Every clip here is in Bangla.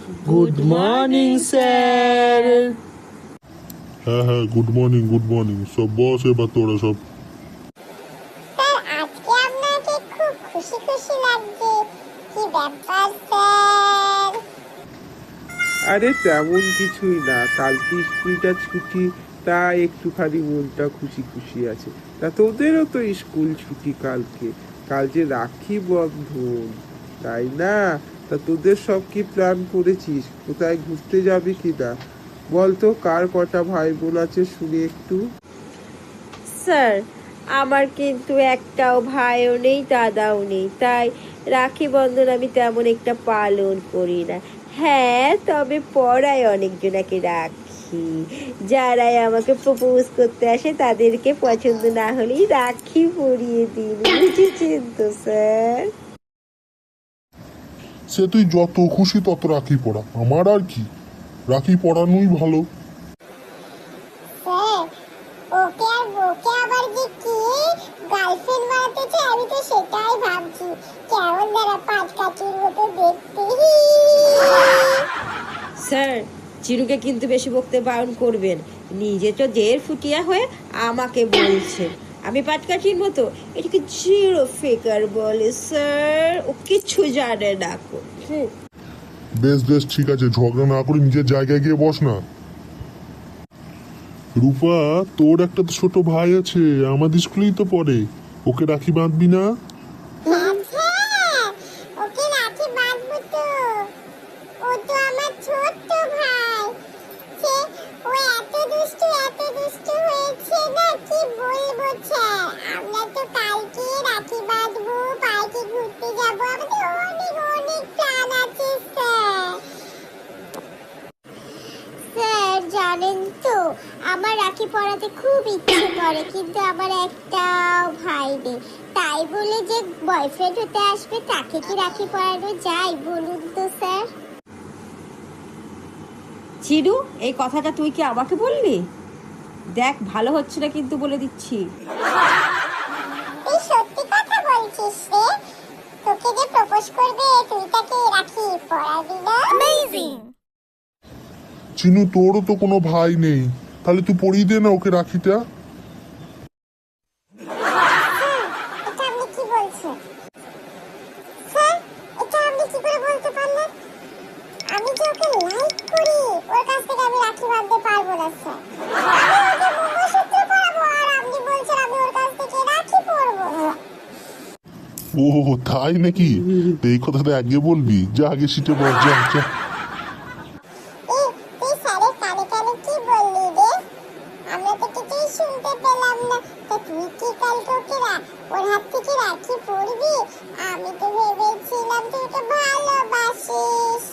Good morning sir. হ্যাঁ গুড মর্নিং সব বস এবার তোরা সব। স্যার আজকে আপনাকে খুব খুশি খুশি লাগছে, কি ব্যাপার স্যার? আরে তেমন কিছুই না, কালকে স্কুলটা ছুটি, তাই একটুখানি মনটা খুশি খুশি আছে। তা তোদেরও তো স্কুল ছুটি কালকে, কাল যে রাখি বন্ধন, তাই না? তা তোদের সব কি প্ল্যান করেছিস, কোথায় ঘুরতে যাবি কি না? বলতো কার কটা ভাই বোন আছে শুনি একটু। স্যার আমার কিন্তু একটাও ভাইও নেই দাদাও নেই, তাই রাখি বন্ধন আমি তেমন একটা পালন করি না। হ্যাঁ তবে পড়াই অনেকজনাকে রাখি, যারাই আমাকে প্রপোজ করতে আসে তাদেরকে পছন্দ না হলেই রাখি পরিয়ে দিন, বুঝেছেন তো স্যার? সে তুই যত খুশি তত রাখি পড়া, আমার আর কি, রাখি পড়ানোই ভালো। স্যার ওকে আর ওকে আবার যে কি গার্লফ্রেন্ড বানাতে চাই, আমি তো সেটাই ভাবছি। কেমন যারা পাঁচ কাঠির মতো দেখতে। স্যার চিরুকে কিন্তু বেশি বকতে বারণ করবেন, নিজে তো জের ফুটিয়া হয়ে আমাকে বলছে আমি পাটকাঠির মতো। এটাকে জিরো ফিগার বলে স্যার, ও কিছু জানে না। বেশ ঠিক আছে, ঝগড়া না করে নিজের জায়গায় গিয়ে বস না। রূপা, তোর একটা তো ছোট ভাই আছে, আমাদের স্কুলেই তো পড়ে, ওকে রাখি বাঁধবি না? ওকে রাখি বাঁধবো তো, ও তো আমার ছোট্ট ভাই। সে ও এত দুষ্টু হয়েছে না, কি বলবো স্যার। আমরা তো কালকে রাখি বাঁধবো, পার্কে ঘুরতে যাবো, আমাদের অনেক প্ল্যান আছে স্যার। স্যার জানেন তো আমার রাখি পরাতে খুব ইচ্ছে করে, কিন্তু আমার একটাও ভাই নেই। তাই বলে যে বয়ফ্রেন্ড হতে আসবে তাকে কি রাখি পরানো যায় বলুন তো স্যার? চিরু এই কথাটা তুই কি আমাকে বললি? দেখ ভালো হচ্ছে না কিন্তু বলে দিচ্ছি। তুই সত্যি কথা বলছিস রে? তোকে যে প্রপোজ করবে তুই তাকে রাখি পরাবি না? অ্যামেজিং। চিনু, তোরও তো কোনো ভাই নেই, তাহলে তুই পরিয়ে দে না ওকে রাখিটা। এটা আপনি কি বলছেন স্যার? এটা আপনি কি করে বলতে পারলেন? আমি যে ওকে লাইক করি, ওর কাছ থেকে আমি রাখি বাঁধতে পারবো না স্যার। আমি ওকে মঙ্গলসূত্র পরাবো আর আপনি বলছেন আমি ওর কাছ থেকে রাখি পরবো। ও তাই নাকি? তো এই কথাটা আগে বলবি, যা আগে সিটে বস, যা। তুই স্যারের কানে কানে কি বললি রে? আমরা তো কিছুই শুনতে পেলাম না। তো তুই কি কালকে ওর হাত থেকে রাখি পরবি? আমি তো ভেবেছিলাম তুই ওকে ভালোবাসিস।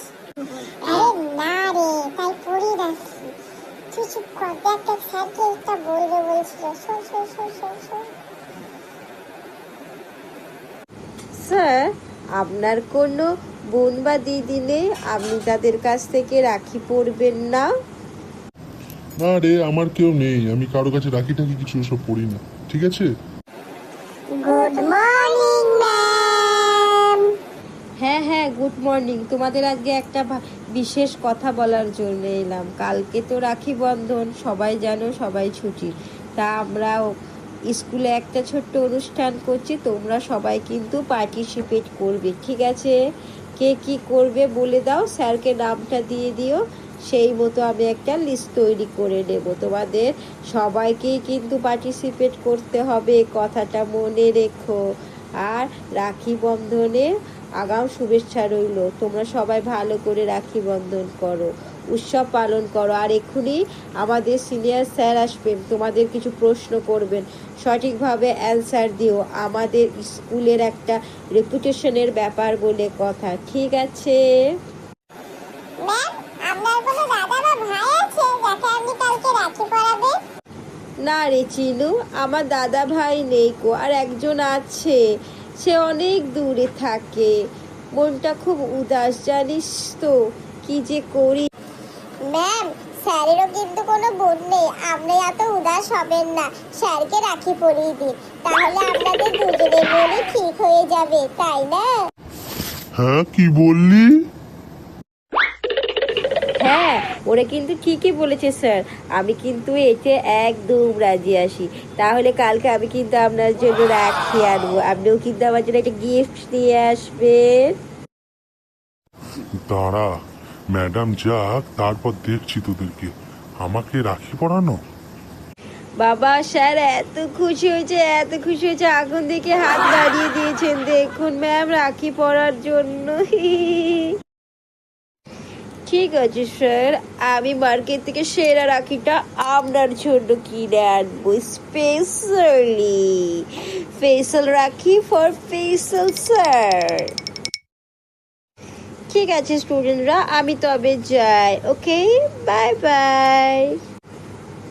আরে না রে, তাই পরি রাখি। তুই চুপ কর, দেখ স্যারকে একটা বলবে বলছিল। শোন। স্যার আপনার কোনো বোন বা দিদি নেই, আপনি তাদের কাছ থেকে রাখি পরবেন না? না রে, আমার কেউ নেই, আমি কারো কাছে রাখি টাকি কিছু সব পড়ি না, ঠিক আছে? Good morning ma'am. হ্যাঁ গুড মর্নিং। তোমাদের আজকে একটা বিশেষ কথা বলার জন্য এলাম। কালকে তো রাখি বন্ধন, সবাই জানো, সবাই ছুটি। তা আমরা স্কুলে একটা ছোট্ট অনুষ্ঠান করছি, তোমরা সবাই কিন্তু পার্টিসিপেট করবে, ঠিক আছে? কে কি করবে বলে দাও, স্যারকে নামটা দিয়ে দিও, সেই মতো আমি একটা লিস্ট তৈরি করে নেব। তোমাদের সবাইকেই কিন্তু পার্টিসিপেট করতে হবে, কথাটা মনে রেখো। আর রাখি বন্ধনের আগাম শুভেচ্ছা রইল। তোমরা সবাই ভালো করে রাখি বন্ধন করো, উৎসব পালন করো। আর এক্ষুনি আমাদের সিনিয়র স্যার আসবেন, তোমাদের কিছু প্রশ্ন করবেন, সঠিকভাবে অ্যান্সার দিও। আমাদের স্কুলের একটা রেপুটেশনের ব্যাপার বলে কথা, ঠিক আছে? ম্যাম, আপনার কোনো দাদা বা ভাই আছে যাকে আপনি কালকে রাখি পরাবেন? না রে চিনু, আমার দাদা ভাই নেই গো। আর একজন আছে, সে অনেক দূরে থাকে, মনটা খুব উদাস, জানিস তো, কি যে করি। ম্যাম, স্যারেরও কিন্তু কোনো বোন নেই, আপনি এত উদাস হবেন না। স্যারকে রাখি পরিয়ে দিন, তাহলে আপনাদের দুজনের মনে ঠিক হয়ে যাবে, তাই না? হ্যাঁ, কি বললি? ওরা কিন্তু ঠিকই বলেছে স্যার, আমি কিন্তু এতে একদম রাজি আসি। তাহলে কালকে আমি কিন্তু আপনার জন্য রাখি আনবো, আপনিও কিন্তু আমার জন্য একটা গিফট নিয়ে আসবেন। দাঁড়া, ম্যাডাম যাক, তারপর দেখছি তোদেরকে। আমাকে রাখি পড়ানো? বাবা স্যার এত খুশি হয়েছে, এত খুশি হয়েছে, আগুন দেখে হাত বাড়িয়ে দিয়েছেন। দেখুন ম্যাম, রাখি পরার জন্য। ঠিক আছে স্যার, আমি মার্কেট থেকে সেরা রাখিটা আপনার জন্য কিনে আনবো স্পেশালি। ফেসিয়াল রাখি ফর ফেসিয়াল স্যার। ঠিক আছে স্টুডেন্টরা, আমি তবে যাই। Okay, bye bye.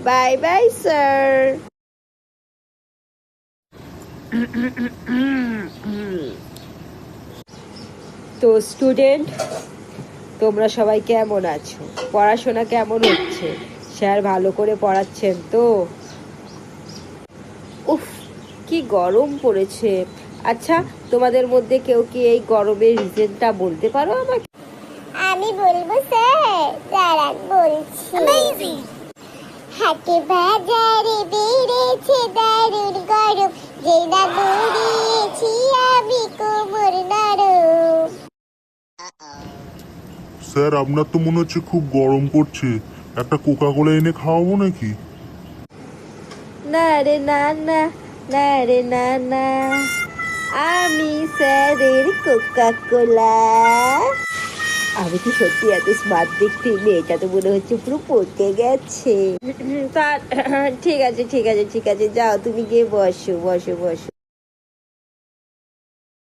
Bye bye sir. তো স্টুডেন্ট, তোমরা সবাই কেমন আছো? পড়াশোনা কেমন হচ্ছে? স্যার ভালো করে পড়াচ্ছেন তো? উফ, কি গরম পড়েছে। আচ্ছা, তোমাদের মধ্যে কেউ কি এই গরমের রিজনটা বলতে পারো আমাকে? আমি বলবো স্যার, দাঁড়ান বলছি। হাটে বাজারে বেড়েছে দারুণ গরম, যেই না দৌড়িয়েছি আমি কোমর নরম। স্যার, আপনার তো মনে হচ্ছে খুব গরম করছে, একটা কোকা কোলা এনে খাওয়াবো নাকি? না রে না না, না রে না না, আমি স্যারের কোকা কোলা। আমি কি সত্যি এত স্মার্ট দেখতে? মেয়েটা তো মনে হচ্ছে পুরো পড়তে গেছে। তা ঠিক আছে ঠিক আছে ঠিক আছে, যাও তুমি গিয়ে বসো বসো বসো।